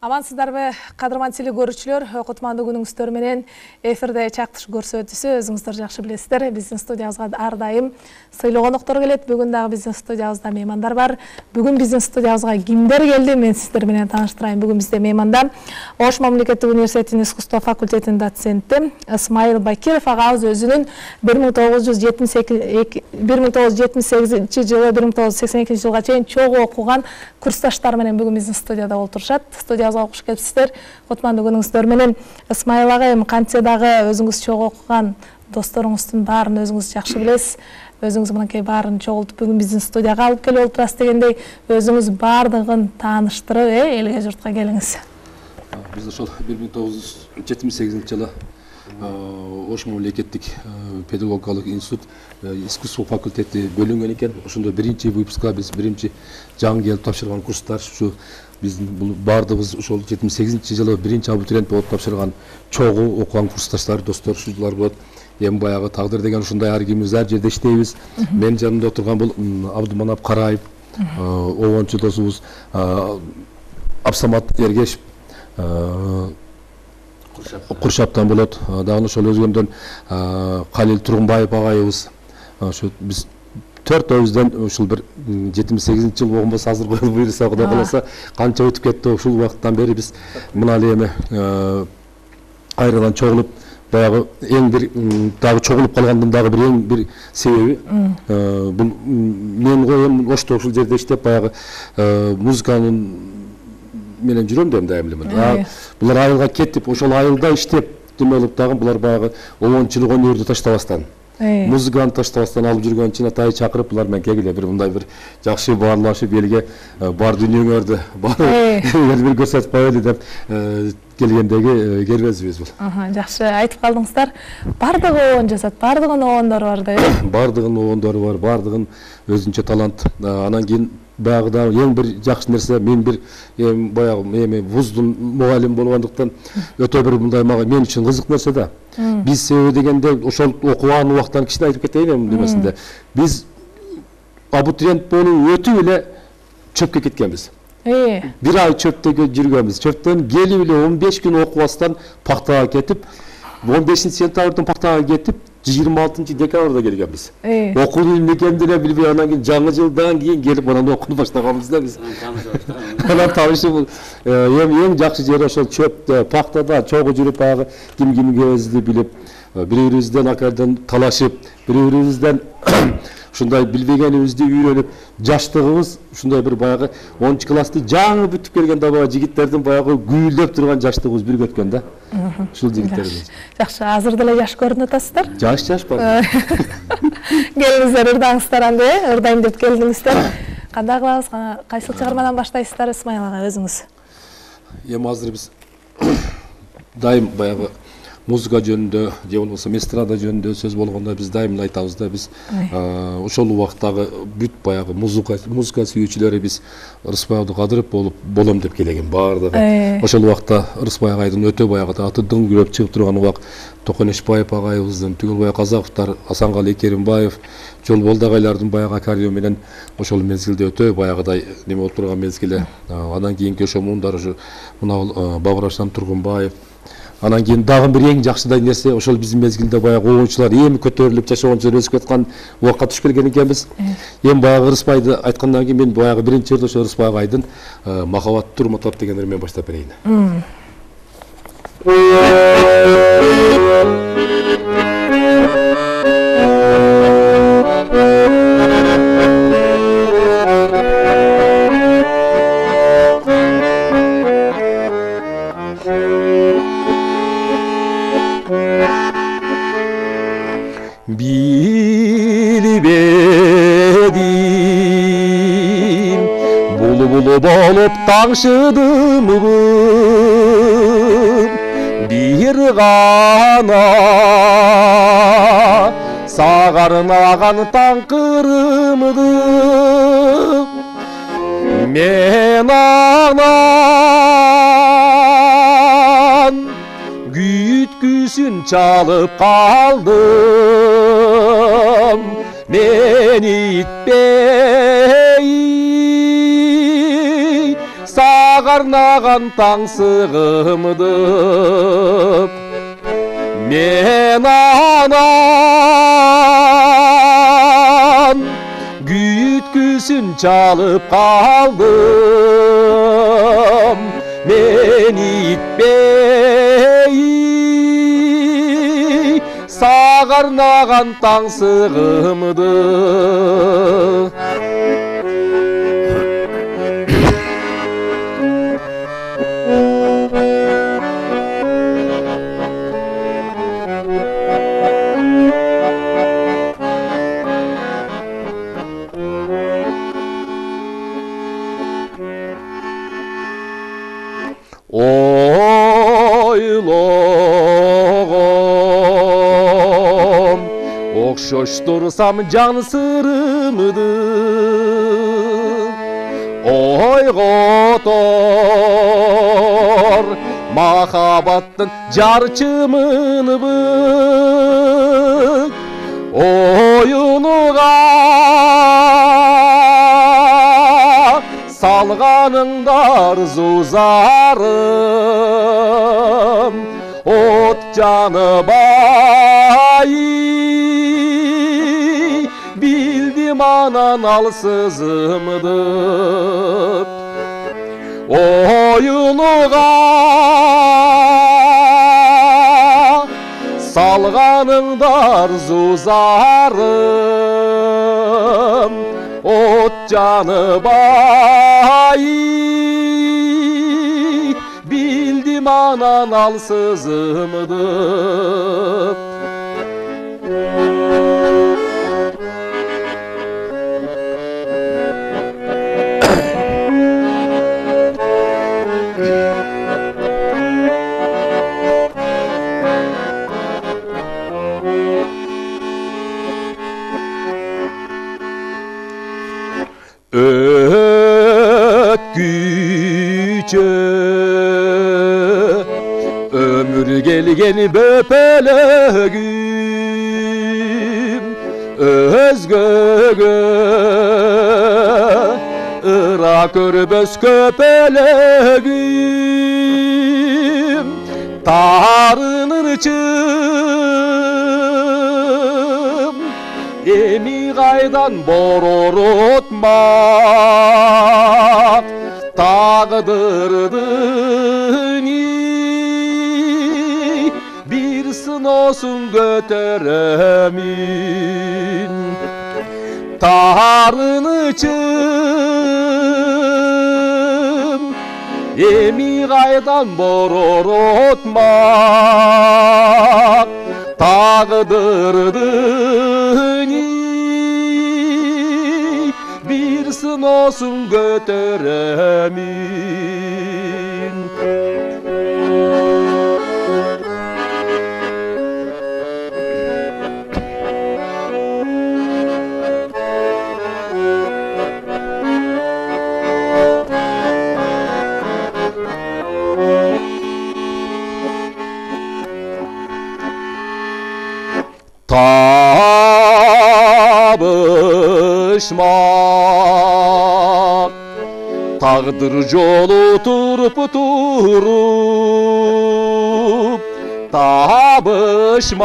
Амансыздарбы, кадырман теле көрүүчүлөр, кутмандуу күнүңүздөр менен эфирде чактыш көрсөтүүсү өзүңүздөр жакшы билесиздер. Биздин студиябызга ар дайым сыйлуу коноктор келет. Бүгүн дагы биздин студиябызда меймандар бар. Бүгүн биздин студиябызга кимдер келди? Мен сиздер менен тааныштырайын. Бүгүн бизде мейманда Ош мамлекеттик университетинин искусство факультетинин доценти Исмайыл Бакиров агабыз өзүнүн 1978 жылы 1982 жылга чейин чогуу окуган курсташтары менен бүгүн биздин студияда олтурушат. Студиябызга куш келипсиздер. Кутмандуу күнүңүздөр менен. Исмайыл агайым, кантсе дагы өзүңүз чогуу окуган досторуңуздун баарын өзүңүз жакшы билесиз. Өзүңүз мынакей баарын чогултуп бүгүн биздин студияга алып келип олтурасыз дегендей, өзүңүз баардыгын тааныштырып, элге журтка келиңиз. Биз ошол 1978 жылы Ош мамлекеттик педагогикалык институт искусство факультети бөлүнгөн экен. Ошондо биринчи выпуска биз биринчи жаңы келип тапшырган курстар ушу биздин бул баардыгыбыз ошол 78 жылы биринчи абитуриент болуп тапшырган чогуу окуган курсташтар, достор, ушулар болот. Эми баягы тагдыр деген ушундай, ар кимибиз ар жерде иштейбиз. Менин жанымда отурган бул Абдыманап Караев, обончу досубуз Абсамат Ергешев, Куршаптан болот. Дагы ошол өзгөндөн Калил Тургунбаев агайыбыз. Ошо биз төртөөбүздөн ушул бир 78 жыл болгонбосо азыр буйруса, Кудай кааласа, канча өтүп кетти. Ушул убакыттан бери биз мына эле эми кайрадан чогулуп, баягы эң бир дагы чогулуп калгандын дагы бир эң бир себеби бул мен коем Ошто ушул жерде иштеп баягы музыканын менен жүрөм да эми дайым. Булар айылга кетип, ошол айылда иштеп деме болуп дагы булар баягы обончулук өнөрдү таштабастан, музыканы таштабастан алып жүргөн чынатайы чакырып, булар менен кегиле бир мындай бир жакшы баарлашып, элге бар дүйнөңөрдү бир көрсөтүп коелу деп келгендеги кербезибиз бул. Жакшы айтып калдыңыздар. Бардыгы обон жасат, бардыгынын обондору бар да. Бардыгынын обондору бар, бардыгынын өзүнчө талант. Анан кийин баягыда эң бир жакшы нерсе, мен бир баягы эми вуздун мугалим болгондуктан өтө бир мындай мага мен үчүн кызык нерсе да. Биз себеби дегенде ошол окуган убактан кичине айтып кетейин эми демесинде. Биз абитуриент болуп өтүп эле чөпкө кеткенбиз. Бир ай чөптө жүргөнбүз. Чөптөн келип эле 15 күн окубастан пактага кетип, 15-сентябрдын пактага кетип, 26-декабрда келгенбиз. Окууну эмнекенди эле билбей, анан кийин жаңы жылдан кийин келип анан окууну баштаганбыз да биз. Анан таанышып, эң жакшы жери ошол чөптө, пактада чогуу жүрүп, баягы ким кимгебизди билип, бири-бирибизден акырдан талашып, бири-бирибизден ушундай билбегенибизди үйрөнүп, жаштыгыбыз ушундай бир баягы 10 классты жаңы бүтүп келгенде баягы жигиттердин баягы гүйлдөп турган жаштыгыбыз бирге өткөн да. Ушул жигиттерибиз. Жакшы, азыр деле жаш көрүнүп атасыздар. Жаш бар. Келиңиздер, ырдаңыздар анда, ырдайм деп келдиңиздер. Кандай кылабыз? Кайсыл чыгармадан баштайсыздар, Исмайыл ага, өзүңүз? Эми азыр биз дайым баягы музыка жөнүндө же болбосо эстрада жөнүндө сөз болгондо биз дайым айтабыз да, биз ошол убактагы бүт баягы музыка сүйүүчүлөрү биз Рыспай Абдыкадыров болом деп келеген баардыгы. Ошол убакта Рыспай агайдын өтө баягы аты дыңгырап чыгып турган убак, Токонешбаев агайыбыздын, Түгөлбай Казаковдор, Асангали Керимбаев, Жолболду агайлардын баягы аккордеон менен ошол мезгилде өтө баягыдай неме болуп турган мезгили. Андан кийинки ошо муундар ушу мына Бабырашан Тургунбаев. Анан кийин дагы бир эң жакшыдай нерсе, ошол биздин мезгилде баягы обончулар эми көтөрүлүп, жашоончулар өсүп кеткан убакка туш келген экенбиз. Эми баягы Рыспайды айткандан кийин мен баягы биринчи ошо Рыспай агайдын Махабат Турматов дегендер менен баштап берейин. Bilbedim bulu bolup tangşıdım bir gana sağarnagan tankırımdı men anan gütküsün çalıp kaldım men itbey арнаған таңсығымды мен анан күйіткісін чалып қалдым мен итпей сағарнаған таңсығымды ойлогом окшоштурсам жан сырымды ойготор махабаттын жарчымынбы оюнуга салганыңдар зузарым от жаныбай билдим анан алсызымды оюнуга салганыңдар зузарым от жаныбай билдим анан алсызымды ötküçe ömür gelgen böpelegim özgöge ıra körбөс köpelegim tarınırçım emi kaydan boror otmak tağdırdın bir sınosun göteremin tarınıçım emi kaydan boror otmak tağdırdın bir sınosun göteremin Tabışmak tağdır jolu turup tabışmak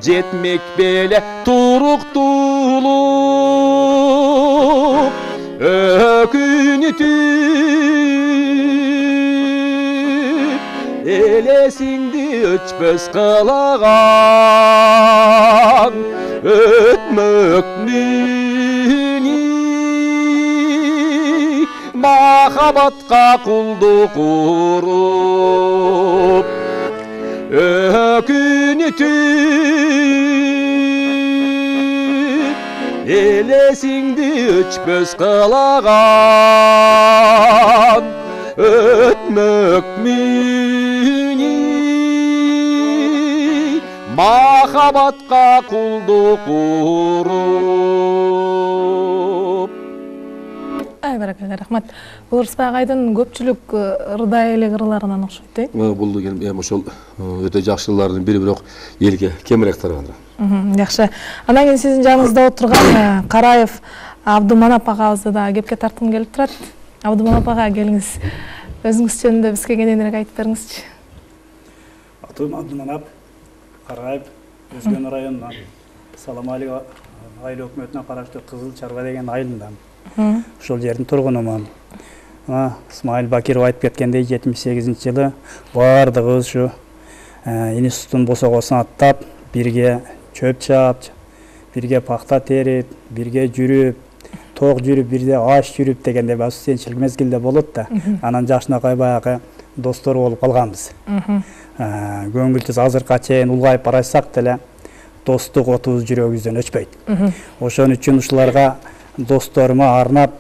jetmek bele turuktulup ökünütüp elesindi öçpös kılagan ötmöknüni mahabatqa kulduk urup ökünütüp elesindi öçpös kılagan ötmöknüni mahabatqa kulduk urup. Ай баракалла, рахмат. Булырспай агайдын көпчүлүк ырдай эле кырларынан окшойт, э? Бул эми ошол өтө жакшылардын бири, бирок элге кемирээк тараган. Жакшы. Андан кийин сиздин жаныңызда отурган Караев Абдуманап агабызды да кепке тарткым келип турат. Абдуманап ага, келиңиз. Өзүңүз жөнүндө бизге кененирээк айтып бериңизчи. Атым Абдуманап, Карайып, Өзгөн районунан, Саламалио айыл өкмөтүнө караштуу Кызыл Чарба деген айылындан. Ошол жердин тургунумун. Исмаил Бакиров айтып кеткендей, 78-жылы бардыгыбыз ушу институттун босогосун аттап, бирге чөп чаап, бирге пакта терип, бирге жүрүп, тоок жүрүп, бирде аш жүрүп дегенде студенчилик мезгилде болот да. Анан жашынакай баягы достор болуп калганбыз. Көңүлбүз азыркыга чейин улгайып баратсак деле достук отубуз жүрөгүбүздөн өчпөйт. Ошон үчүн ушуларга досторума арнап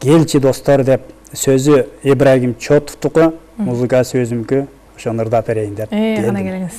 келчи достор деп сөзү Ибрагим Чотовдуку, музыка сөзүмкү ошону ырдап берейин деп. Кана келиңиз.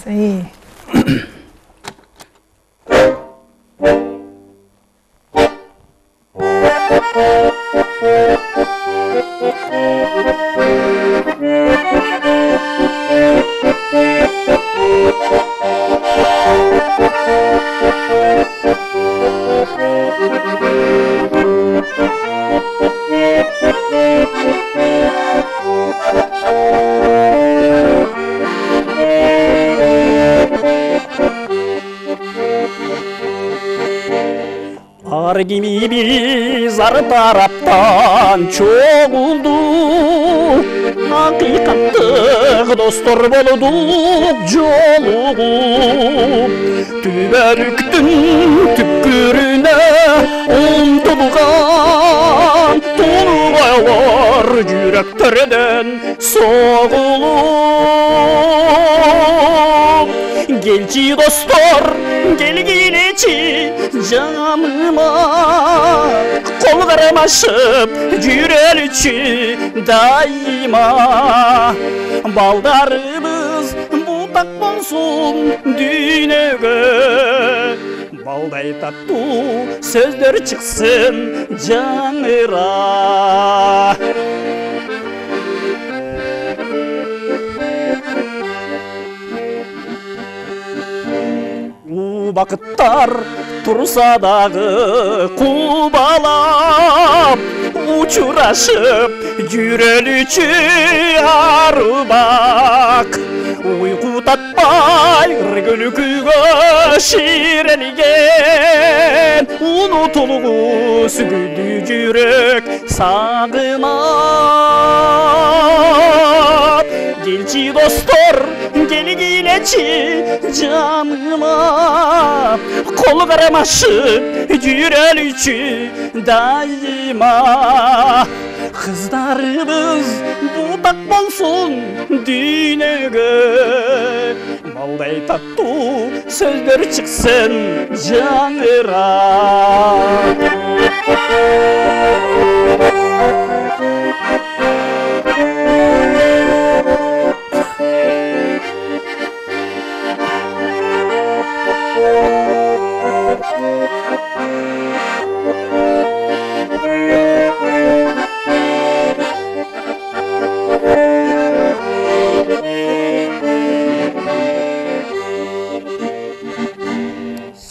Kimi biz ar taraптан чогулдук, акыйкаттык достор болдук жолугуп, түбөлүктүн түпкүрүнө умтулган тулугайлар жүрөктөрдөн согулуп. Келчи достор, келгилечи жаныма, кол кармашып жүрөлүчү дайыма. Балдарыбыз бутак болсун дүйнөгө, балдай таттуу сөздөр чыксын жаңыра. Бакыттар турса дагы кубалап, учурашып жүрөлүчү арбак. Уйку татпай күлкүгө ширелген, унутулгус гүлдү жүрөк сагынат. Келчи достор, келгилечи жаныма, кол кармашып жүрөлүчү дайыма. Кыздарыбыз бутак болсун дүйнөгө, балдай таттуу сөздөр чыксын жаңыра.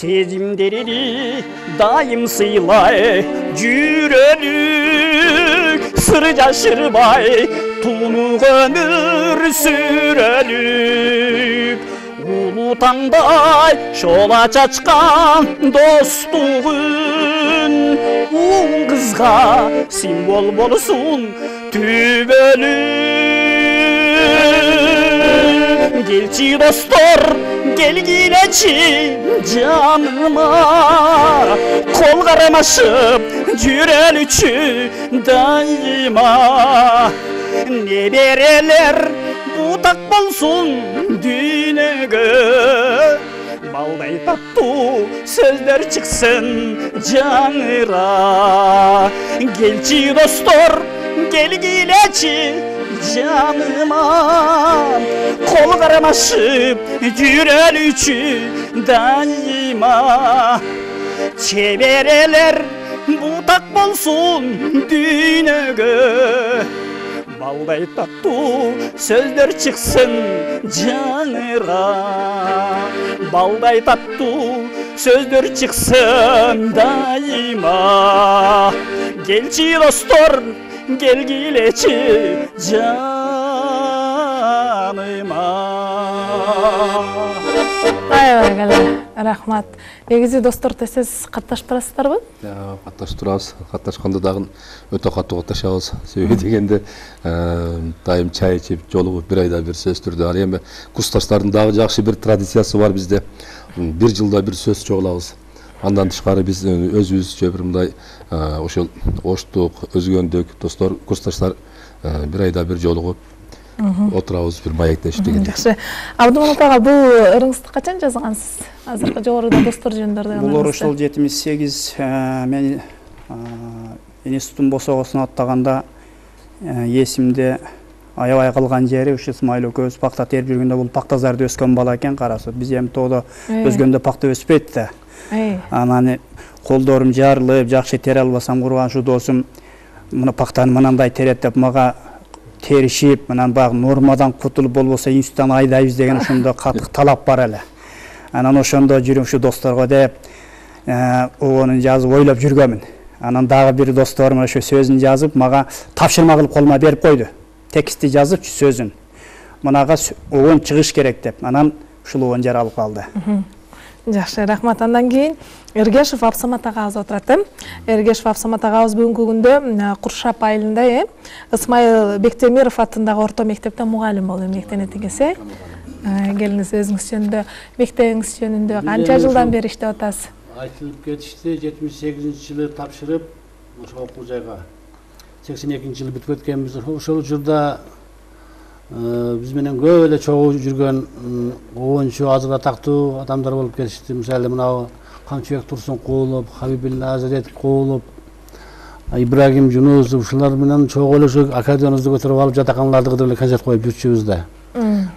Сезимдерини дайым сыйлай жүрөлүк, сыр жашырбай тунук өмүр сүрөлүк. Улуу таңдай шола чачкан достугун, уң кызга символ болсун түбөлүк. Келчи достор, келгилечи жаныма, кол кармашып жүрөлүчү дайыма. Неберелер бутак болсун дүйнөгө, балдай таттуу сөздөр чыксын жаңыра. Келчи достор, келгилечи жаныма, кол кармашып жүрөлүчү дайыма. Чеберелер бутак болсун дүйнөгө, балдай таттуу сөздөр чыксын жаңыра. Балдай таттуу сөздөр чыксын дайыма. Келчи достор, келгилечи жаныма. Аябай рахмат. Негизи досторто сиз катташып турасыздарбы? Катташып турабыз. Катташканда дагы өтө катуу катташабыз. Себеби дегенде дайым чай ичип, жолугуп бир айда бир сөз түрдө. Ал эми курсташтардын дагы жакшы бир традициясы бар бизде. Бир жылда бир сөз чогулабыз. Андан тышкары биз өзүбүзчө бир мындай ошол оштук, өзгөндүк достор, курсташтар бир айда бир жолугуп отурабыз, бир маектешип дегендей. Жакшы. Абдыманап ага, бул ырыңызды качан жазгансыз? Азыркы жогоруда достор жөнүндө ырдаган. Бул ошол 78 мен институттун босогосун аттаганда эсимде аябай калган жери ушу Исмайыл экөөбүз пакта терип жүргөндө бул пактазарды өскөн бала экен, карасы. Биз эми тоодо өзгөндө пакта өспөйт да. Анан колдорум жарылып, жакшы тере албасам, курган ушу досум муну пактаны мынандай терет деп мага теришип, анан баягы нормадан кутулуп болбосо институттан айдайбыз деген ошондо катык талап бар эле. Анан ошондо жүрүм ушу досторго деп оонун жазып ойлоп жүргөмүн. Анан дагы бир досторум ошо сөзүн жазып мага тапшырма кылып колума берип койду. Тексти жазып сөзүн. Мунага оон чыгыш керек деп. Анан ушул оон жаралып калды. Жакшы, рахмат. Андан кийин Эргешев Абсамат агабыз отурат. Эргешев Абсамат агабыз бүгүнкү күндө Куршап айылында Исмайыл Бектемиров атындагы орто мектепте мугалим болуп эмгектенет экенсиз. Келиңиз өзүңүз жөнүндө, мектебиңиз жөнүндө канча жылдан бери иштеп атасыз? Айтылып кетишти, 78-жылы тапшырып, ошол окуу жайга 82-жылы бүтүп өткөнбүз. Ошол учурда биз менен көп эле чогуу жүргөн оончу, азыр атактуу адамдар болуп кетишти. Мисалы мына Камчыбек Турсункулов, Хабибилла Азаретқулов, Ибрагим Жунусов, ушулар менен чогуу эле ушу аккордеонубузду көтөрүп алып жатаканаларды кыдырып эле концерт коюп жүрчүбүз да.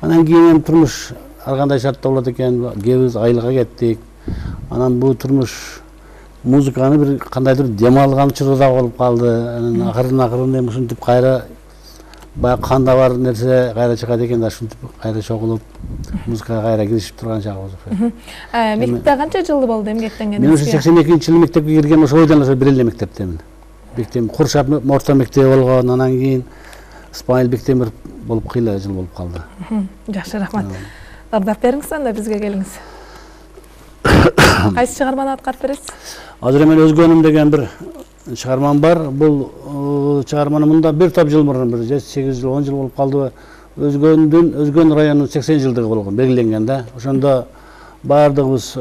Анан кийин турмуш ар кандай шартта болот экен, кээбиз айылга кеттик. Анан бул турмуш музыканы бир кандайдыр дем алган учурда болуп калды. Анан акырын ушинтип кайра баягы канда бар нерсе кайра чыгат экен да, ушинтип кайра чогулуп музыкага кайра киришип турган чагыбыз. Мектепте канча жыл болду эмгектенгениңизге? Мен ошо 82-жылы мектепке кирген, ошо бойдон ошо бир эле мектептемин. Бектем Куршап орто мектеби болгон, анан кийин Исмайыл Бектемиров болуп кыйла жыл болуп калды. Жакшы, рахмат. Ырдап бериңиз анда бизге келиңиз. Кайсы чыгарманы аткарып бересиз? Азыр мен өзгөнүм деген бир чыгармам бар. Бул чыгарманы мында бир топ жыл мурун, бир 8 жыл, 10 жыл болуп калды. Өзгөн районунун 80 жылдыгы болгон, белгиленген да. Ошондо баардыгыбыз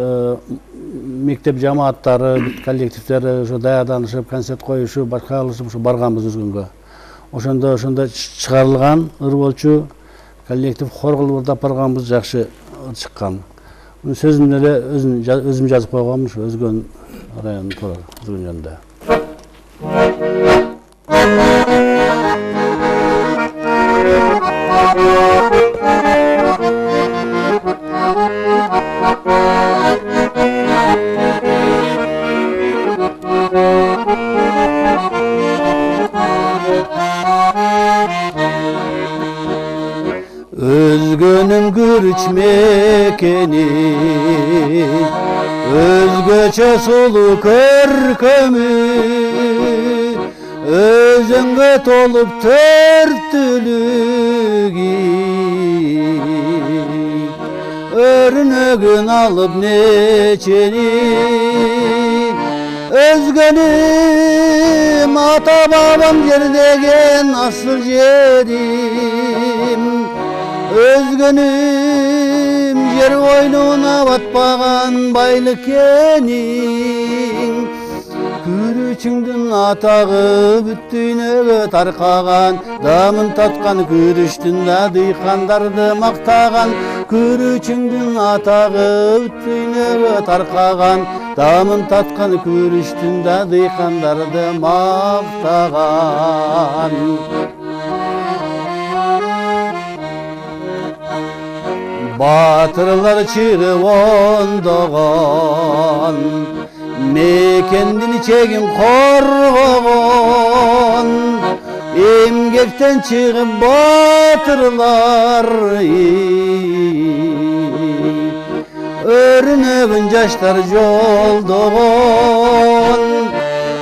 мектеп жамааттары, коллективдери ошо даярданышып, концерт коюшуп, башка кылышып ушу барганбыз өзгөнгө. Ошондо чыгарылган ыр болчу коллектив хор кылып ырдап барганбыз, жакшы чыккан. Сөзүн эле өзүм жазып койгонмун, ушу өзгөн районун турган жөнүндө. Özgönüm görçmekeni, özgöçe solu körkömü, özüngö tolup törtülügi, örnögün alıp neçeni, özgönüm ata babam yerdegen asıl yerim. Özgönüm yer boynuna batpagan baylık kening, күрүчүңдүн атагы бүттүйнөгө таркаган, дамын таткан күрүчтүн да дыйкандарды мактаган, күрүчүңдүн атагы бүттүйнөгө таркаган, дамын таткан күрүчтүн да дыйкандарды мактаган. Батырлар чыгып ондогон, мекендин чегин коргогон, эмгектен чыгып батырлар, өрүнө көбүн жаштар жолдогон.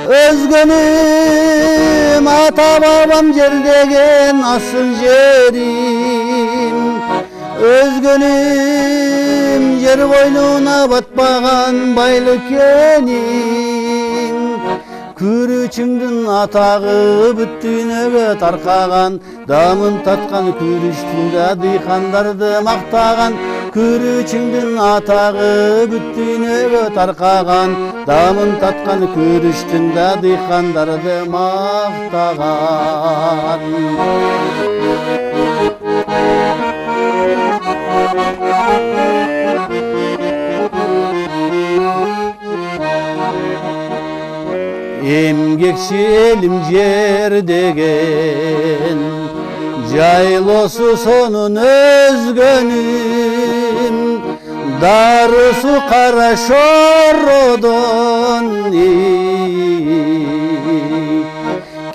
Өзгөнүм ата бабам жердеген асыл жерим. Өзгөнүм жер койнуна батпаган байлык эним. Күрүчүңдүн атагы бүт дүйнөгө таркаган, дамын таткан күрүчтүндө дыйкандарды мактаган. Күрүчүңдүн атагы бүт дүйнөгө таркаган, дамын таткан күрүчтүндө дыйкандарды мактаган. Эмгекчи элим жер деген, жайлосу сонун өзгөнүм. Дарысу кара шородон,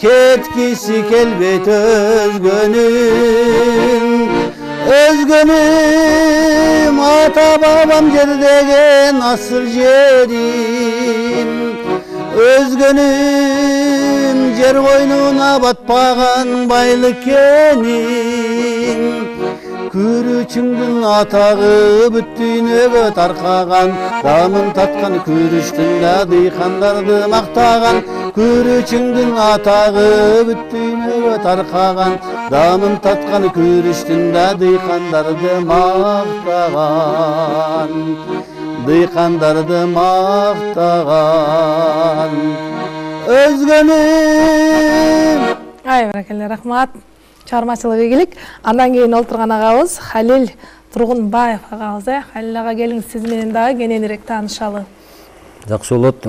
кеткиси келбейт өзгөнүм. Өзгөнүм ата бабам жердеген асыл жерим. Өзгөнүм жер койнуна батпаган байлык эним. Күрүчүңдүн атагы бүт дүйнөгө таркаган, дамын таткан күрүчтүндө дыйкандарды мактаган. Күрүчүңдүн атагы бүт дүйнөгө таркаган, дамын таткан күрүчтүндө дыйкандарды мактаган. Дыйкандарды мактаган. Өзгөнүм. Ай, баракелде, рахмат. Чыгармачылык ийгилик. Андан кийин олтурган агабыз Халил Тургунбаев агабыз. Халил ага, келиңиз, сиз менен дагы кененирээк таанышалы. Жакшы болот.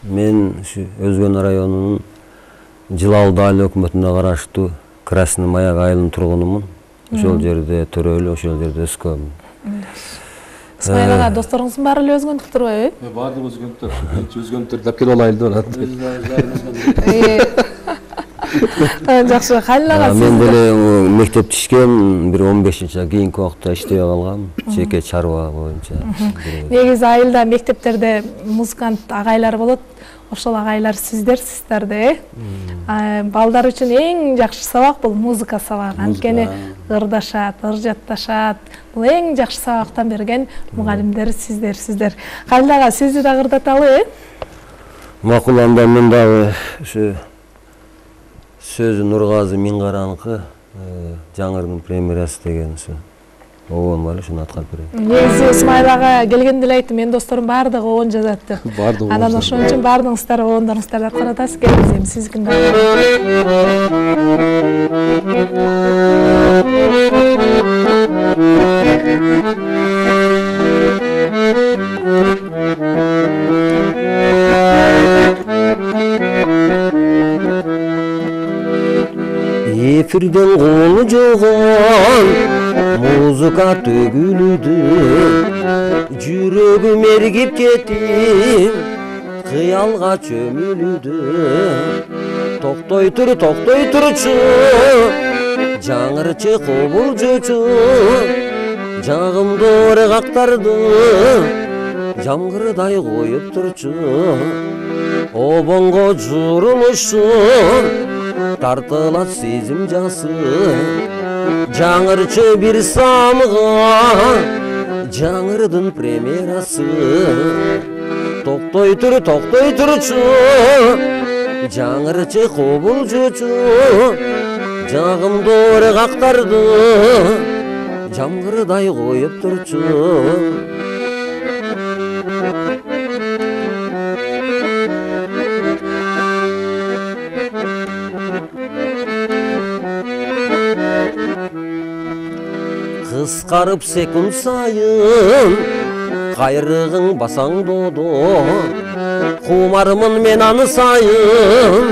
Мен Өзгөн районунун Жылалды айыл өкмөтүнө караштуу Красный Маяк айылынын тургунумун. Ошол жерде төрөлүп, ошол жерде өскөм. Исмайыл ага, досторуңуздун баары эле өзгөндүк турбайбы? Баардыгы өзгөнтөр. Өзгөнтөр деп келип айылда барат. Жакшы, Халил ага, мен деле мектеп түшкөм, бир 15-жа кийинки убакта иштей калгам, жеке чарба боюнча. Негизи айылда, мектептерде музыкант агайлар болот. Ошол агайлар сиздерде. Балдар үчүн эң жакшы сабак бул музыка сабагы. Анткени ырдашат, ыржатташат. Бул эң жакшы сабактан берген мугалимдер сиздер. Халил ага, сизди да ырдаталы? Макул, анда мен дагы ушу сөзү Нургазы Мингараныкы жаңырдын премьерасы деген ушу обон бар, ушуну аткарып берейин. Негизи Исмайыл ага келгенде эле айтты, мен досторум баардыгы обон жазат деп. Баардыгы. Анан ошон үчүн баардыгыңыздар обондоруңуздарды аткаратасыз. Келиңиз, эми сиздикин дагы. Эфирден колу жогон музыка төгүлүдү, жүрөгүм эргип кетип, кыялга чөмүлүдү. Токтой турчу, жаңырчы кобулжучу, жагымды ыргактарды жамгырдай коюп турчу. Обонго журулушум, тартылат сезим жасы, жаңырчы бир самыга, жаңырдын премьерасы. Токтой турчу, жаңырчы кобулжучу, жагымды ыргактарды жамгырдай коюп турчу. Кыскарып секунд сайын кайрыгың басаң додо, кумармын мен аны сайын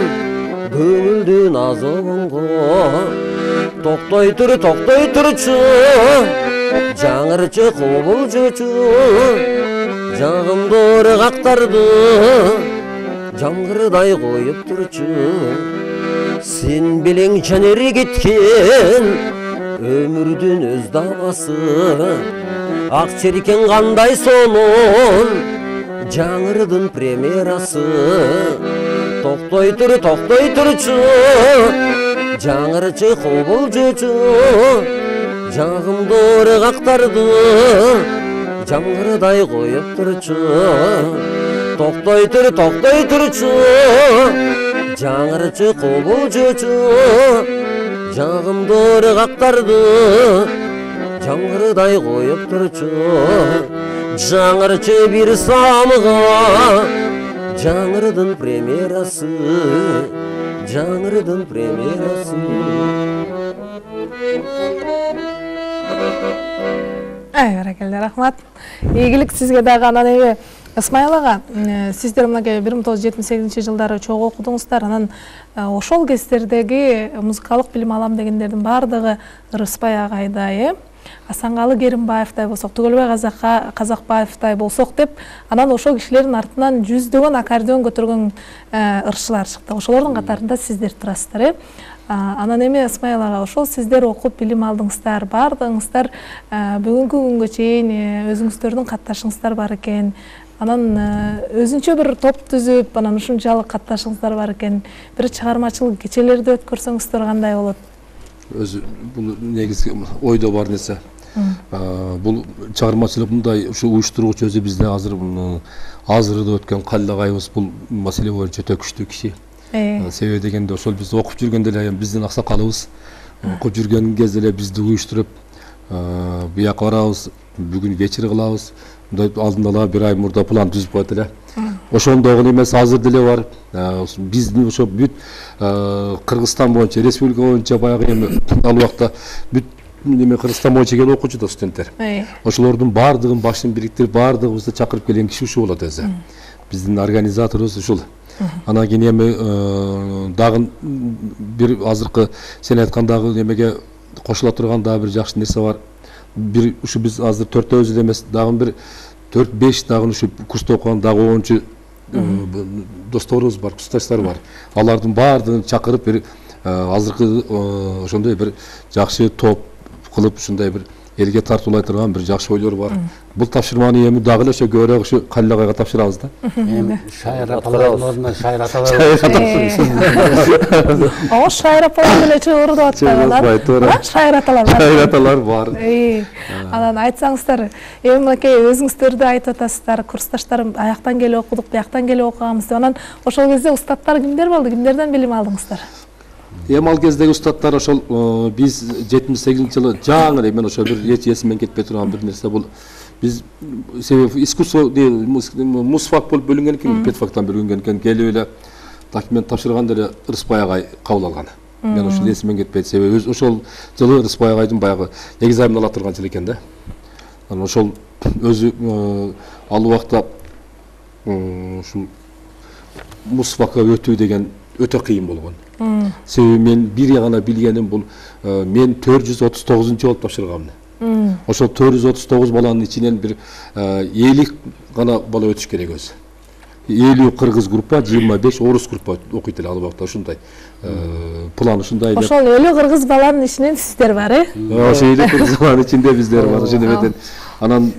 көңүлдүн азабыңго. Токтой турчу, жаңырчы кобулжучу, жагымды ыргактарды жамгырдай коюп турчу. Сен белең жанери кеткен өмүрдүн өз давасы, ак черкен кандай сонун жаңырдын премьерасы токтой турчу жаңырчы кобулжучу жагымды ыргактарды жаңырдай коюп турчу токтой турчу жаңырчы кобулжучу жагымды ыргактарды жаңырдай коюп турчу жаңырчы бир самыга жаңырдын премьерасы жаңырдын премьерасы. Баракелде, рахмат. Ийгилик сизге дагы. Анан эми Ысмайыл ага, сиздер мынакей 1978-жылдары чогуу окудуңуздар, анан ошол кездердеги музыкалык билим алам дегендердин баардыгы Ырыспай агайдай, Асанғалы Керимбаевтай болсок, Түгөлбай Казакбаевтай болсок деп, анан ошол кишилердин артынан жүздөгөн аккордеон көтөргөн ырчылар чыкты. Ошолордун катарында сиздер турасыздар. Анан эми Ысмайыл ага, ошол сиздер окуп билим алдыңыздар, бардыңыздар, бүгүнкү күнгө чейин өзүңүздөрдүн катташыңыздар бар экен. Анан өзүнчө бир топ түзүп, анан ушунчалык катташыңыздар бар экен. Бир чыгармачылык кечелерди өткөрсөңүздөр кандай болот? Өзү бул негизги ойдо бар нерсе. Бул чыгармачылык мындай ушу уюштуруучу өзү бизде азырда өткөн Калил агайыбыз бул маселе боюнча өтө күчтүү киши. Себеби дегенде ошол биз окуп жүргөндө эле биздин аксакалыбыз окуп жүргөн кезде эле бизди уюштуруп, бияка барабыз, бүгүн вечер кылабыз. Мындай алдында ала бир ай мурда план түзүп коет эле. Ошондогун эмес азыр деле бар. Биздин ошо бүт Кыргызстан боюнча, республика боюнча баягы эми ал убакта бүт неме Кыргызстан боюнча келип окуучу да студенттер. Ошолордун баардыгын башын бириктирип, баардыгыбызды чакырып келген киши ушул болот өзү. Биздин организаторубуз ушул. Анан кийин эми дагы бир азыркы сен айткандагы немеге кошула турган дагы бир жакшы нерсе бар. Бир ушу биз азыр 4-өзү эле эмес, дагы бир 4-5 дагы ушу курста окуган дагы 10-чу досторубуз бар, курсташтар бар. Алардын баардыгын чакырып бир азыркы ошондой бир жакшы топ кылып, ушундай бир элге тартуулай турган бир жакшы ойлор бар. Бул тапшырманы эми дагы эле ошо көбүрөөк ушу Калил агайга тапшырабыз да. Эми шайыр апалардын ордуна шайыр аталар. О, шайыр апалар деле чыгырып атпайбы? Шайыр аталар бар. Шайыр аталар бар. Анан айтсаңыздар, эми мынакей өзүңүздөрдү айтып атасыздар, курсташтарым аяктан келип окудук, бияктан келип окуганбыз деп. Анан ошол кезде устаттар кимдер болду? Кимдерден билим алдыңыздар? Эми ал кездеги устаттар ошол биз 78-жылы жаңы эле мен ошо бир эсимден кетпей турган бир нерсе бул. Биз себеби искусство мусфак болуп бөлүнгөн экен, педфактан бөлүнгөн экен, келип эле документ тапшырганда эле Ырыспай агай кабыл алган. Мен ошол эсимден кетпейт, себеби ошол жылы Ырыспай агайдын баягы экзамен ала турган жыл экен да. Анан ошол өзү ал убакта ушул мусфакка өтүү деген өтө кыйын болгон. Себеби мен бир гана билгеним бул мен 439-жу болуп тапшырганмын. Ошол 439 баланын ичинен бир 50 гана бала өтүш керек өзү. 50 кыргыз группа, 25 орус группа окуйт эле ал убакта ушундай. План ушундай. Ошол 50 кыргыз баланын ичинен сиздер бар, Ошол 50 кыргыз баланын ичинде биздер бар, ошондой метен. Анан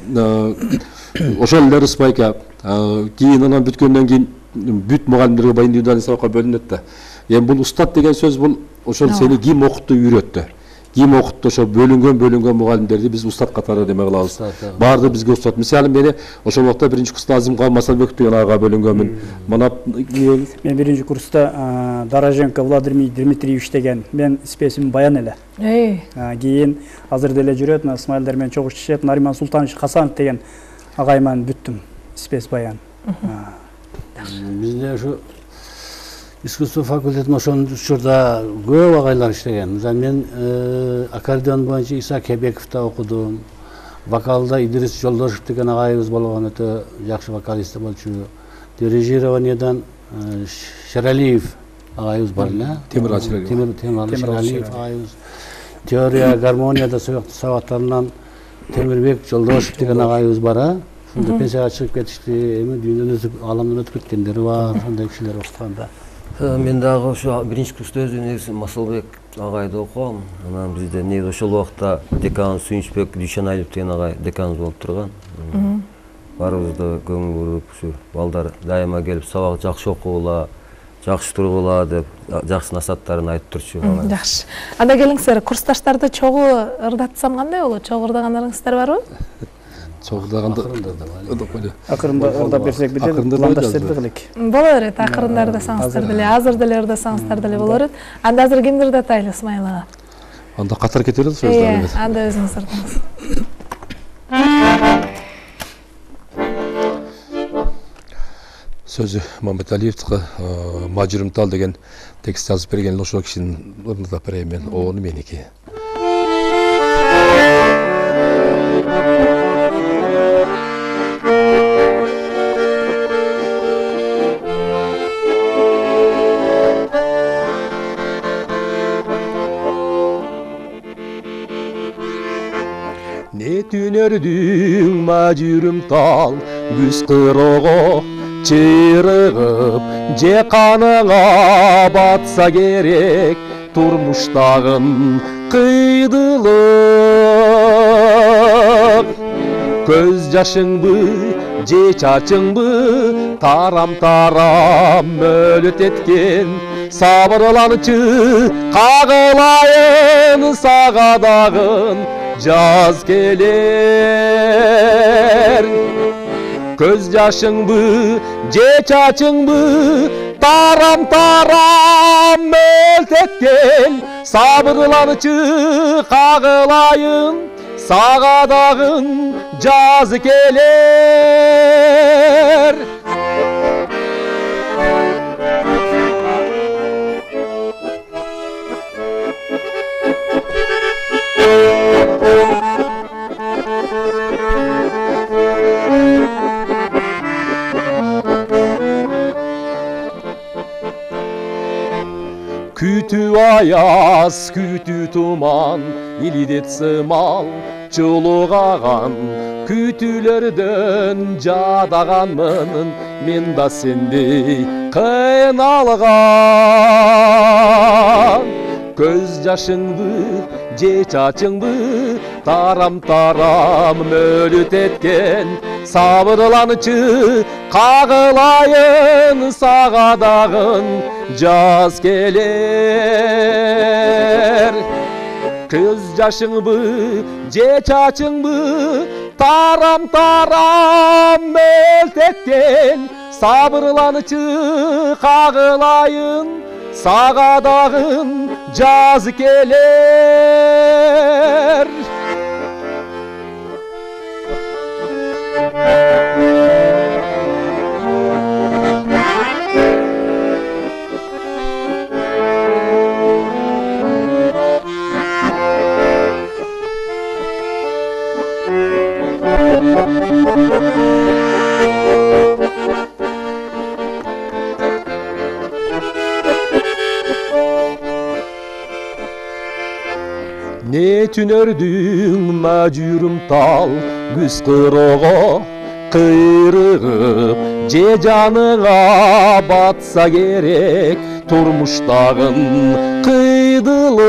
ошол эле Ырыспайга кийин анан бүткөндөн кийин бүт мугалимдерге баягы индивидуальный сабакка бөлүнөт да. Эми бул устат деген сөз бул ошол сени ким окутту, үйрөттү. Ким окутту, ошо бөлүнгөн мугалимдерди биз устат катары деме кылабыз. Баарды бизге устат. Мисалы мени ошол убакта биринчи курста Азимхан Масалбеков деген ага бөлүнгөнмүн. Мына мен биринчи курста Дороженко Владимир Дмитриевич деген мен спесим баян эле. Кийин азыр деле жүрөт, Ысмайылдар менен чогуу иштешет, Нариман Султанович Хасанов деген агай менен бүттүм спес баян. Бизде ушу искусство факультетин ошол учурда көп агайлар иштеген. Мисалы мен аккордеон боюнча Иса Кебековда окудум. Вокалда Идрис Жолдошев деген агайыбыз болгон, өтө жакшы вокалист болчу. Дирижированиядан Шералиев агайыбыз бар эле. Темир Шералиев агайыбыз. Теория гармонияда сабактарынан Темирбек Жолдошев деген агайыбыз бар. Ошондо пенсияга чыгып кетишти. Эми дүйнөдөн өтүп, аламдан өтүп кеткендери бар. Ошондой кишилер окутканда. Мен дагы ошо биринчи курста өзү негизи Масалбек агайды окугам. Анан бизде негизи ошол убакта декан Сүйүнчбек Дүйшеналиев деген агай деканыбыз болуп турган. Баарыбыз да көңүл буруп, ушу балдар дайыма келип сабак жакшы окугула, жакшы тургула деп жакшы насааттарын айтып турчу. Жакшы. Анда келиңиздер, курсташтарды чогуу ырдатсам кандай болот? Чогуу ырдагандарыңыздар барбы? Чогулдаганда Акырында ырдап берсек бит, пландаштарды кылык. Боло берет, акырында ырдасаңыздар деле, азыр деле ырдасаңыздар деле боло берет. Анда азыр кимди ырдатайлы, Исмайыл ага? анда катар кете берет сөздөр. Анда өзүңүз ырдаңыз. Сөзү Мамбеталиевдики Мажурум тал деген текст жазып берген ошол кишинин ырдап берейин мен. Ону меники. Не түнөрдүң мажурум тал күз кырого чырыгып же каныңа батса керек турмуштагын кыйдылык көз жашыңбы же чачыңбы тарам мөлөт эткен сабырланчы кагылайын сага дагын жаз келер көз жашыңбы же чачыңбы тарам мөлт эткен сабырланчы кагылайын сага дагын жаз келер. Күтүү аяз, күтүү туман, илидет сымал, чулугаган, күтүүлөрдөн жадаганмын, мен да сендей кыйналган. Көз жашыңбы, же чачыңбы, тарам мөлөт эткен, сабырланчы кагылайын сага дагын жаз келер. Көз жашыңбы, же чачыңбы, тарам мөлт эткен, сабырланчы кагылайын сага дагын жаз келер. Не түнөрдүң мажурум тал күз кырого кыйрыгып же жаныңа батса керек турмуштагын кыйдылык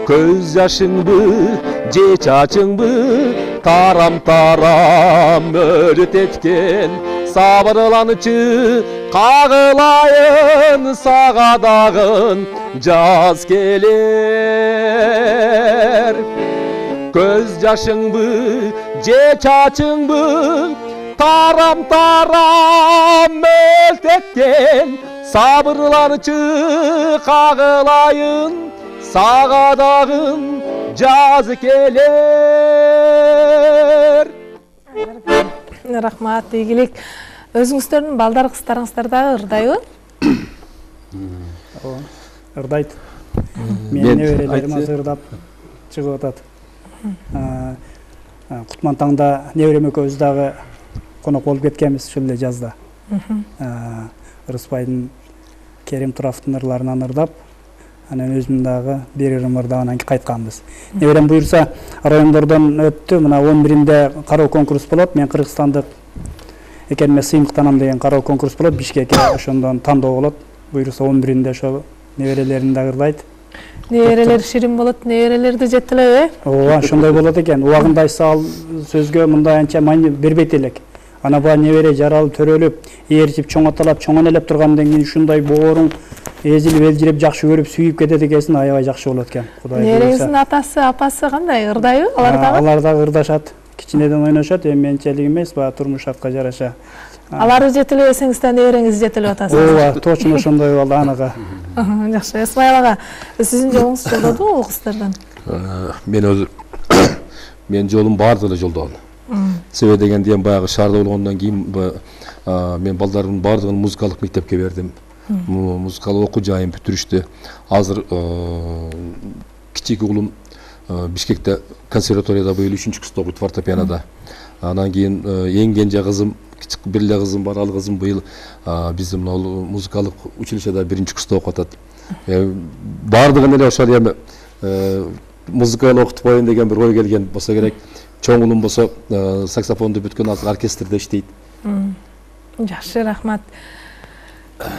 көз жашыңбы же чачыңбы тарам мөлөт эткен сабырланчы кагылайын сага дагын жаз келер. Көз жашыңбы же чачыңбы тарам мөлт эткен сабырланчы кагылайын сага дагын жаз келер. Рахмат, ийгилик. Өзүңүздөрдүн балдар кыздарыңыздар дагы ырдайбы? Ырдайт. Мен неберелерим азыр ырдап чыгып атат. Кутман таңда неберем экөөбүз дагы конок болуп кеткенбиз ушул эле жазда. Ырысбайдын Керим Туравдын ырларынан ырдап, анан өзүм дагы бир ырым ырдап анан кайтканбыз. Неберем буйрса райондордон өттү. Мына 11-inde кароо конкурс болот. Мен Кыргызстандык экениме сыймыктанам деген кароо конкурс болот. Бишкекке ошондон тандоо болот. буюрса 11-inde ошо неберелерин да ырдайт. Неберелер ширин болот, неберелерди жетелеби? Ооба, ошондой болот экен. Убагында ал сөзгө мындай анча маани бербейт элек. Ана баа небере жаралып, төрөлүп, ээрчип, чоңоталап, чоңонелеп тургандан кийин ушундай бооруң эзилип, элжиреп, жакшы көрүп, сүйүп кетет экенсин, аябай жакшы болот экен. Кудай буйрса. Небереңиздин атасы, апасы кандай? Ырдайбы алар дагы? Алар дагы ырдашат. Кичинеден ойношот, эми менчелик эмес, баягы турмуш шартка жараша. Аларды жетелебесеңиз да небереңизди жетелеп атасыз. Ооба, точно ошондой болду анага. Жакшы. Исмайыл ага, сиздин жолуңуз жолдодубу ул кыздерден? Мен жолум бардыгы эле жолдогон. Себеби дегенде баягы шаарда болгондон кийин мен балдарымдын бардыгын музыкалык мектепке бердим. Музыкалык окуу жайын бүтүрүштү. Азыр кичиги уулум Бишкекте консерваторияда быйыл 3-курста окуйт фортепианода. Анан кийин эң кенже кызым, бир эле кызым бар, ал кызым быйыл биздин музыкалык училищеда 1-курста окуп атат. Бардыгын эле ошол эми музыканы окутуп коеюн деген бир ой келген болсо керек. Чоң уулум болсо саксофонду бүткөн, азыр оркестрде иштейт. Жакшы, рахмат.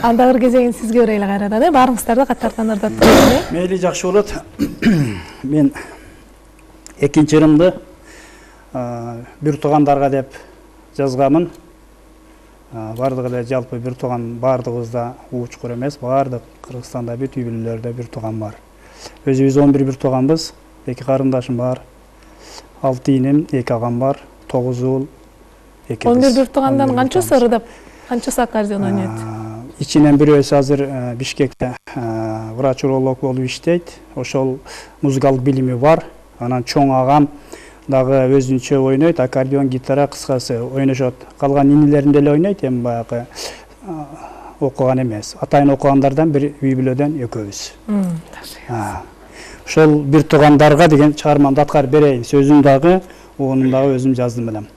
Анда бир кезегин сизге берели кайрадан, баарыңыздарды катардан ырдап берели. Мейли, жакшы болот. Мен экинчи ырымды бир туугандарга деп жазганмын. Бардыгы эле жалпы бир тууган бардыгыбызда уучкур эмес, бардык Кыргызстанда бүт үй бүлөлөрдө бир тууган бар. Өзүбүз 11 бир тууганбыз, 2 карындашым бар. 6 иним, 2 агам бар, 9 уул, 2 кыз. 11 бир туугандан канчасы ырдап, канчасы аккордеон ойнойт? Ичинен бирөөсү азыр Бишкекте врач-уролог болуп иштейт. Ошол музыкалык билими бар. Анан чоң агам дагы өзүнчө ойнойт, аккордеон, гитара, кыскасы ойношот. Калган инилерим деле ойнойт, эми баягы окуган эмес. Атайын окугандардан бир үй бүлөдөн экөөбүз. Ошол бир туугандарга деген чыгармамды аткарып берейин. Сөзүм дагы, уунум дагы өзүм жаздым элем.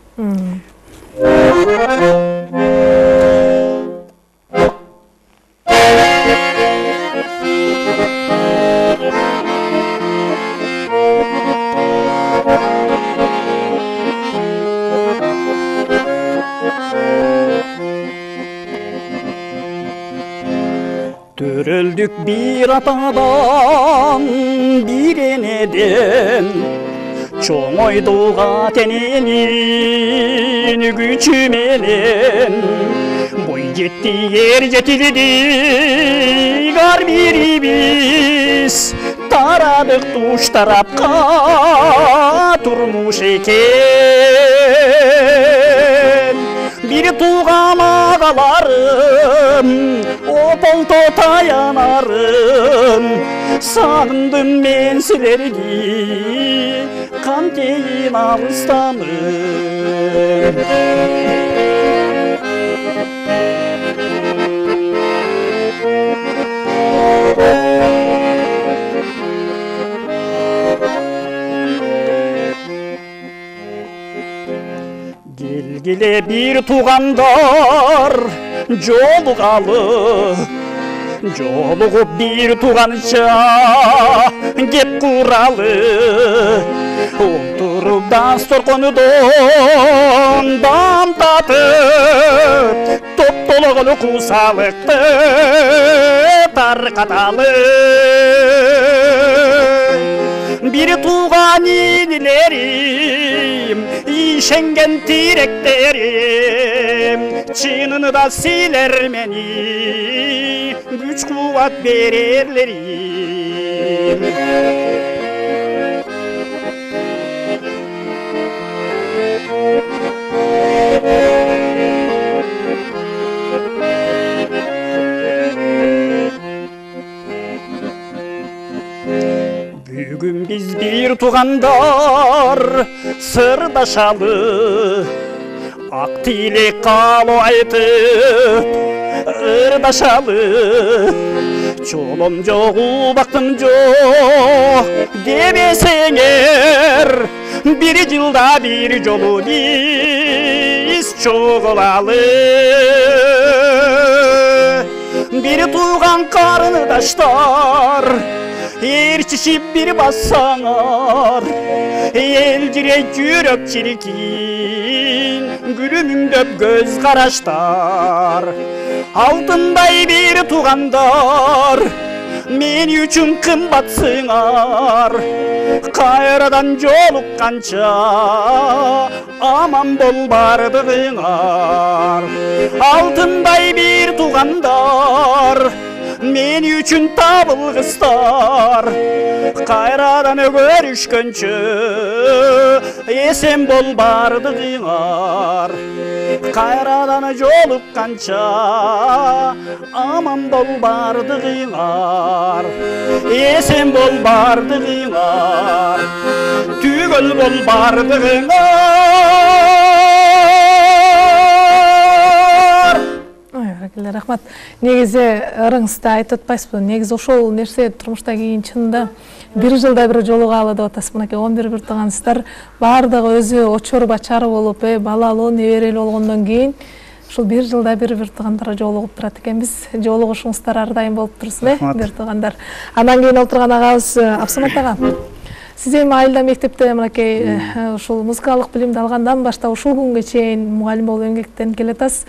Төрөлдүк бир атадан, бир энеден, чоңойдуга тененин күчү менен. Бой жетти, ер жетилдик, ар бирибиз тарадык туш тарапка, турмуш экен. Бир тууган агаларым, ополто таянарым, сагындым мен силерди, кантейин алыстаным. Келгиле бир туугандар жолугалы, жолугуп бир тууганча кеп куралы. Отуруп дасторконудон дам татып, топтологолу кусалыкты таркаталы. Бир тууган инилерим, ишенген тиректерим, чынында силер мени күч кубат берерлерим. Бүгүн биз бир туугандар сырдашалы, ак тилек каалоо айтып ырдашалы. Жолом жок, убактым жок дебесеңер, бир жылда бир жолу биз чогулалы. Бир тууган карындаштар, эрчишип бир бассаңар, элжирей жүрөк чиркин, күрүмүңдөп көз караштар. алтындай бир туугандар мен үчүн кымбатсыңар кайрадан жолукканча аман бол бардыгыңар алтындай бир туугандар мен үчүн табылгыстар кайрадан көрүшкөнчө эсен бол бардыгыңар кайрадан жолукканча аман бол бардыгыңар эсен бол бардыгыңар түгөл бол бардыгыңар. Рахмат. Негизи ырыңызда айтып атпайсызбы? Негизи ошол нерсе турмушта кийин чынында бир жылда бир жолугалы деп атасыз. Мынакей 11 бир тууганыңыздар баардыгы өзү очор бачары болуп, балалуу, неберелүү болгондон кийин ушул бир жылда бир туугандар жолугуп турат экенбиз. Жолугушуңуздар ар дайым болуп турсун, бир туугандар. Андан кийин олтурган агабыз Абсамат ага. Сиз эми айылда мектепте мынакей ушул музыкалык билимди алгандан баштап ушул күнгө чейин мугалим болуп эмгектенип келатасыз.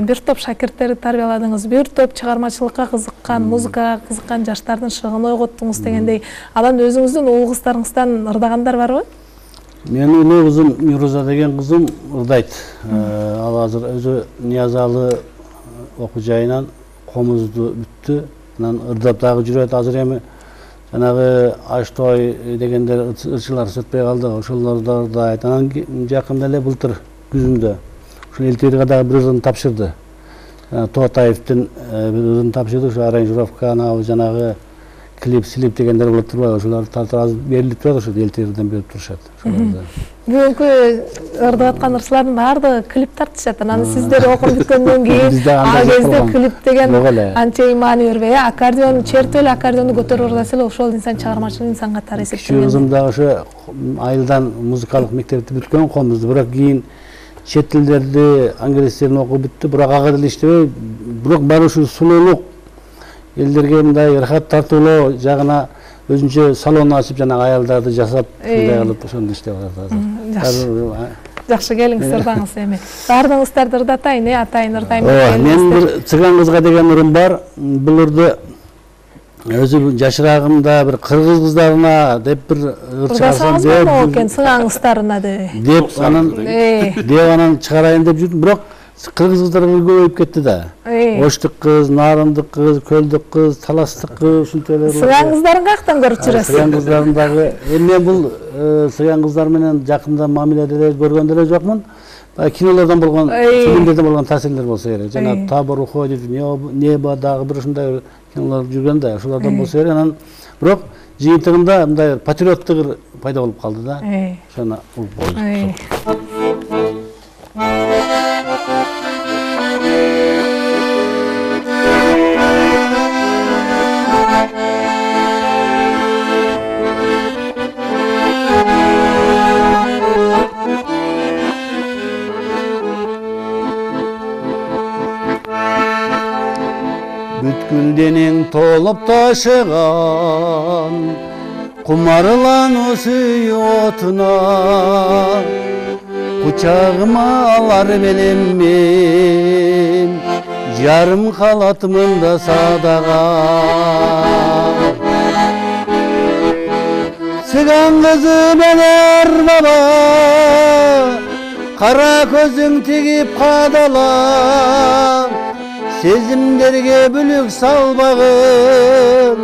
Бир топ шакирттерди тарбияладыңыз, бир топ чыгармачылыкка кызыккан, музыкага кызыккан жаштардын шыгын ойготтуңуз дегендей. Анан өзүңүздүн уул кыздарыңыздан ырдагандар барбы? Менин улуу кызым Мируза деген кызым ырдайт. Ал азыр өзү Ниязалы окуу жайынан комузду бүттү. Анан ырдап дагы жүрөт. Азыр эми жанагы Аштой дегендер ырчылар сөтпөй калды. Ошолорду ырдайт. Анан жакында эле былтыр күзүндө ушул Элтирге дагы бир ырын тапшырды. Тоотаевдин бир ырын тапшырды. Ушу аранжировка анабы жанагы клип дегендер болуп турбайбы? Ошолор азыр берилип турат, ошо Элтирден берип турушат. Бүгүнкү ырдап аткан ырчылардын баардыгы клип тартышат. Анан сиздер окуп бүткөндөн кийин ал кезде клип деген анча маани бербей, аккордеон чертип эле аккордеонду көтөрүп ырдаса эле ошол инсан чыгармачыл инсан катары эсептелген. Кичүү кызым дагы ошо айылдан музыкалык мектепти бүткөн комузду, бирок кийин чет тилдерди, англис тилин окуп бүттү, бирок ага деле иштебей, бирок баары ушул сулуулук элдерге мындай ырахат тартуулоо жагына өзүнчө салон ачып жанагы аялдарды жасап мындай кылып ошону иштеп атат азыр. Жакшы, келиңиз ырдаңыз эми. Баардыгыңыздарды ырдатайын, атайын ырдайм. Мен бир цыган кызга деген ырым бар. Бул ырды өзү жашырагымда бир кыргыз кыздарына деп бир ыр чыгарсам деп экен, цыган кыздарына деп анан чыгарайын деп жүрдүм, бирок кыргыз кыздар көбөйүп кетти да. Оштук кыз, нарындык кыз, көлдүк кыз, таластык кыз, ушинтип эле. Цыган кыздарын каяктан көрүп жүрөсүз? Цыган кыздарын дагы мен бул цыган кыздар менен жакында мамиледе эле көргөн деле жокмун. Кинолордон болгон, фильмдерден болгон таасирлер болсо керек. Жана Табор уходит в небо дагы бир ушундай кинолор жүргөн да, ошолордон болсо керек. Анан бирок жыйынтыгында мындай патриоттук пайда болуп калды да. Ошону угуп болду. Бүткүл денең толуп ташыган кумарлануу сүйүү отуна кучагыма алар менен мен жарым калатмын да садага. Цыган кызы менен баба кара көзүң тигип кадала сезимдерге бүлүк салбагын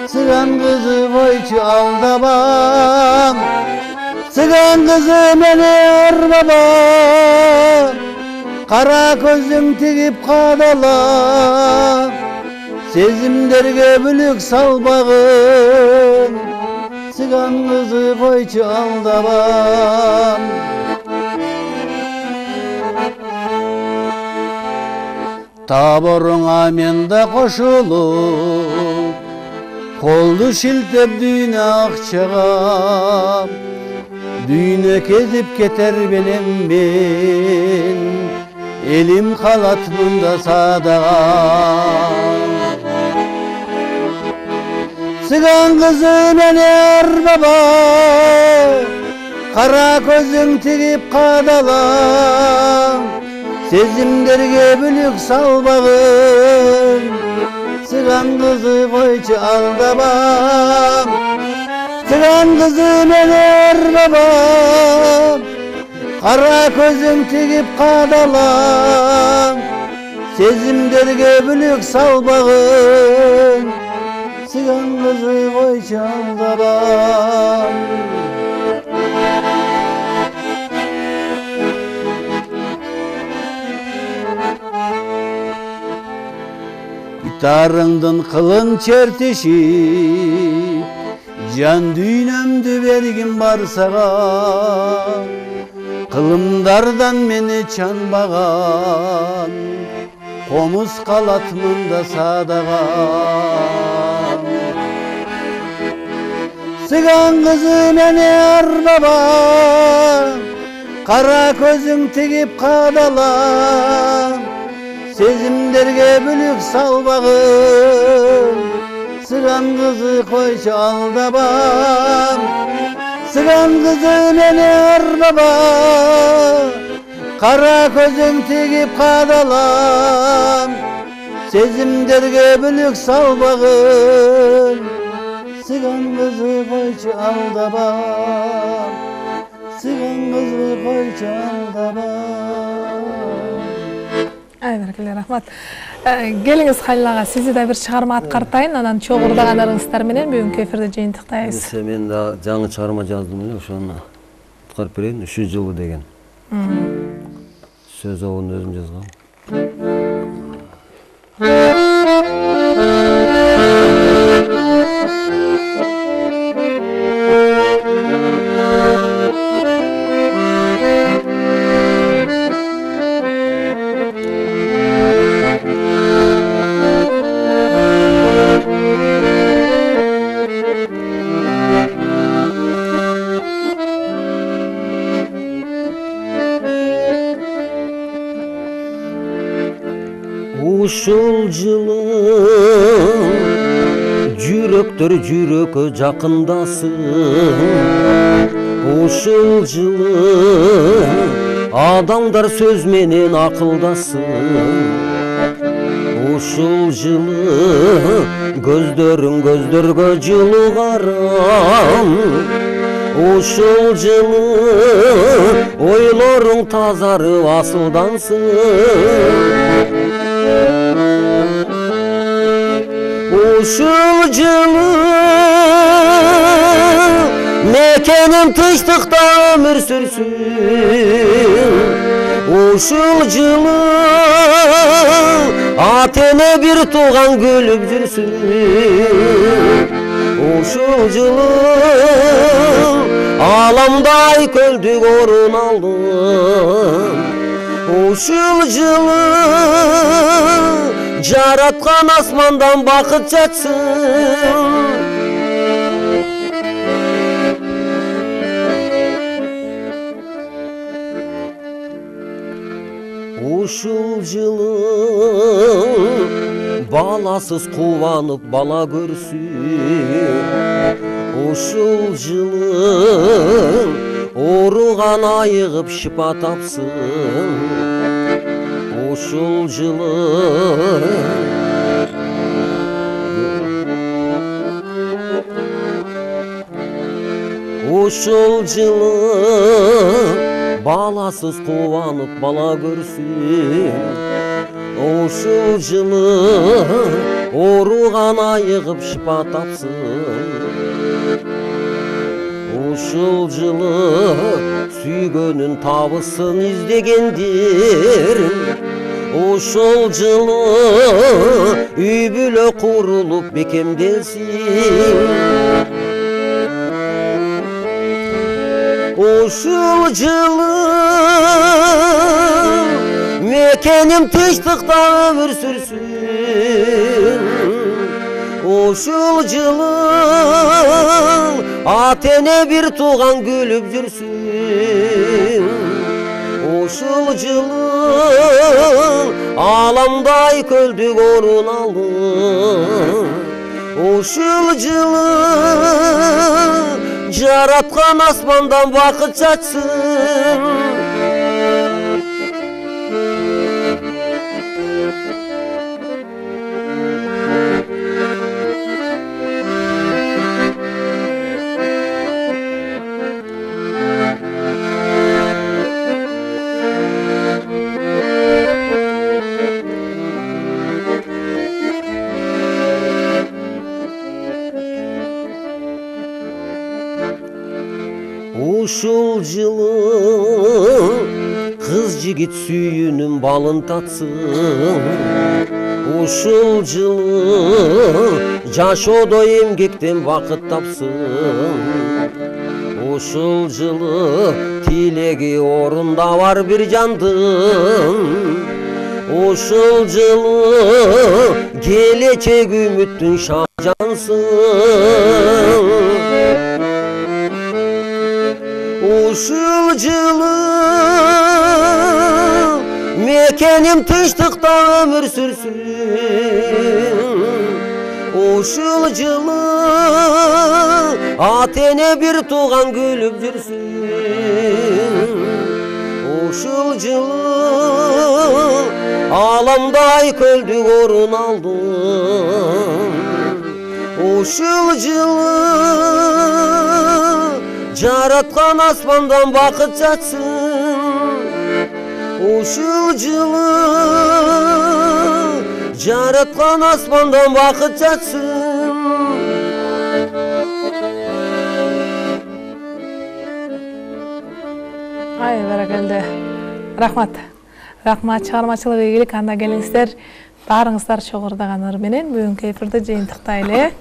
цыган кызы койчу алдабам. Цыган кызы менен баба кара көзүң тигип кадала сезимдерге бүлүк салбагын цыган кызы койчу алдабам. Таборуңа мен да кошулуп колду шилтеп дүйнө акчага дүйнө кезип кетер белем мен элим калат мында садага. Цыган кызы менен баба кара көзүң тигип кадала сезимдерге бүлүк салбагын, сыган кызы койчу алдабам, сыган кызы мени арбабам, кара көзүң тигип кадалам, сезимдерге бүлүк салбагын, сыган кызы койчу алдабам. Gitарыңдын кылын чертишип, жан дүйнөмдү бергим бар сага, кылымдардан мени чанбаган, комуз калатмын да садага. Сыган кызы мени арбабам, кара көзүң тигип кадалам, сезимдерге бүлүк салбагын, сыган кызы койчу алдабам, сыган кызы мени арбабам, кара көзүң тигип кадалам, сезимдерге бүлүк салбагын, сыган кызы койчу алдабам, сыган кызы койчу алдабам. Айберкеле, рахмат. Келиңиз Халил ага, сизди да бир чыгарма аткартайын, анан чогурдагандарыңыздар менен бүгүнкү эфирди жыйынтыктайбыз. Мен да жаңы чыгарма жаздым эле, ошону аткарып берейин. 3 жылы деген. Сөз обун өзүм жазгам. Ушул жылы жүрөктөр жүрөккө жакындасын, ушул жылы адамдар сөз менен акылдасын, ушул жылы көздөрүң көздөргө жылуу карам, ушул жылы ойлоруң тазарып асылдансын. Ушул жылы мекеним тынчтыкта өмүр сүрсүн, ушул жылы ата эне бир тууган күлүп жүрсүн, ушул жылы аламдай көлдүк орун алды, ушул жылы жараткан асмандан бакыт жачсын. Ушул жылы баласыз кубанып бала көрсүн, ушул жылы ооруган айыгып шипа тапсын, ушул жылы баласыз кубанып бала көрсүн, ушул жылы ооруган айыгып шипа тапсын, ушул жылы сүйгөнүн табысын издегендер, ушул жылы үй бүлө курулуп бекемделсин, ушул жылы мекеним тынчтыкта өмүр сүрсүн, ушул жылы ата эне бир тууган күлүп жүрсүн, ушул жылы аламдай көлдүк орун алды, ушул жылы жараткан асмандан бакыт жачсын. Ушул жылы кыз жигит сүйүүнүн балын татсын. Ушул жылы жашоодо эмгектен бакыт тапсын. Ушул жылы тилеги орундабар бир жандын. Ушул жылы келечек үмүттүн шажансын. Ушул жылы мекеним тынчтыкта өмүр сүрсүн. Ушул жылы ата-эне бир тууган күлүп жүрсүн. Ушул жылы аламдай көлдүк орун алдым. Ушул жылы жараткан аспандан бакыт жатсын. Ушул жылы жараткан аспандан бакыт жатсын. Ай, баракелде. Рахмат. Рахмат, чыгармачылык ийгилик анда келиңиздер. Баарыңыздар чогурдаган ыр менен бүгүнкү эфирди жыйынтыктайлы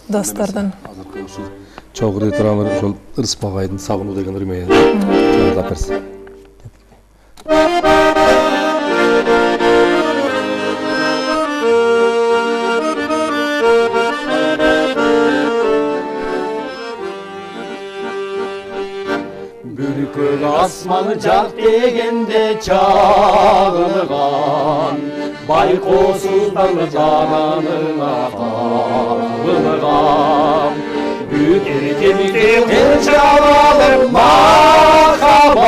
достордун. Азыркы ушул чогуу ретрамыр ошол Ырысбак айдын сагынуу деген ыр менен чогурдап берсин. Бүркүк асманы жак дегенде чагылган, байкоосуздан жананына табылган. Бүтүн темиктен чабалып махаббат,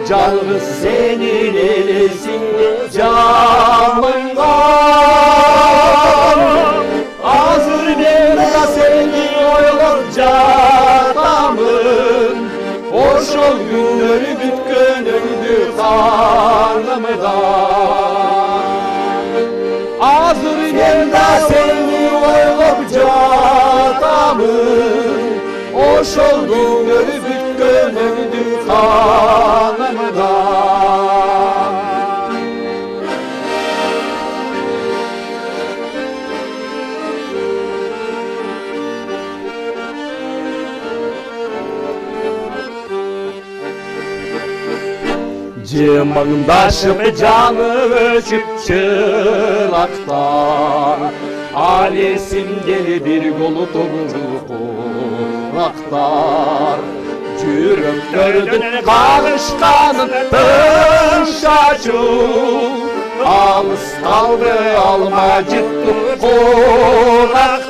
жалгыз сенин элесиңде жамылган. Азыр мен да сени ойлоп жатамын, ошол күндөрү күткөнүмдү карнымдан. Азыр мен да сени ойлоп жатамын, ошол күндөрү күткөнүмдү карнымдан. Жымыңдашып жаны өчүп чылактан, ал эсимдеги бир голутугу кулактар. Жүрөктөрдүн кагышканын тыншачу, алыс калды алма жытту курактар.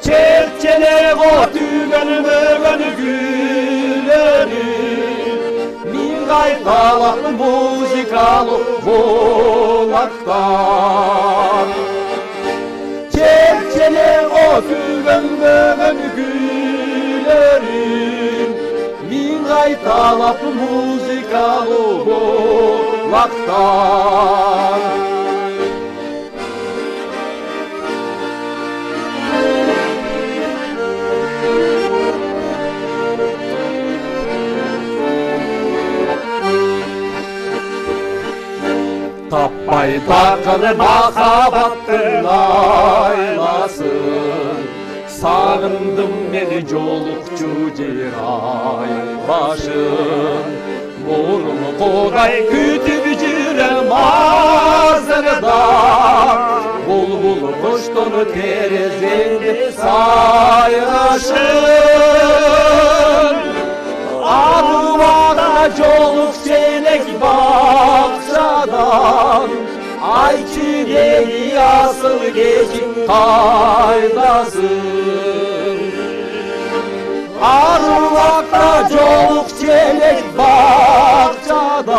Чечене котүгөн мөгөн кайталак музыкалуу булактар. Чечене отүгөн күйлөрүм, мин кайталап музыкалуу булактар. Таппай такыр махаббаттын айласын, сагындым мени жолукчу жер айбашын. Мурункудай күтүп жүрөм азырда, булбул коштон терезеңде сайрашын. Арубада жолук желек бакчадан, айчы деги асыл кечиң кайдасың. Арубада жолук желек бакчадан,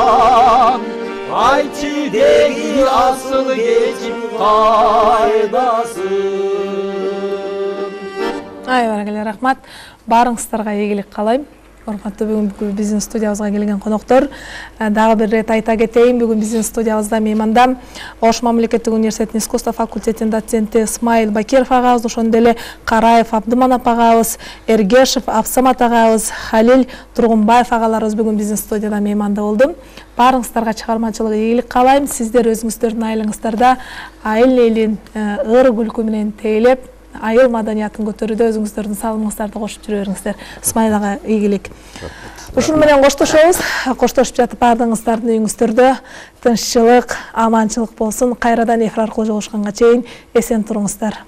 айчы деги асыл кечиң кайдасың. Ай, баракелде, рахмат. Баарыңыздарга ийгилик каалайм. Урматтуу бүгүн биздин студиябызга келген коноктор, дагы бир рет айта кетейин, бүгүн биздин студиябызда мейманда Ош мамлекеттик университетинин искусство факультетинин доценти Исмаил Бакиров агабыз, ошондой эле Караев Абдыманап агабыз, Эргешев Абсамат агабыз, Халил Тургунбаев агаларыбыз бүгүн биздин студияда мейманда болду. Баарыңыздарга чыгармачылык ийгилик каалайм. Сиздер өзүңүздөрдүн айылыңыздарда айыл элин ыр күлкү менен тейлеп, айыл маданиятын көтөрүүдө өзүңүздөрдүн салымыңыздарды кошуп жүрө бериңиздер. Исмаил ага ийгилик. Ушун менен коштошобуз. Коштошуп жатып баардыгыңыздардын үйүңүздөрдө тынччылык, аманчылык болсун. Кайрадан эфир аркылуу жолугушканга чейин эсен туруңуздар.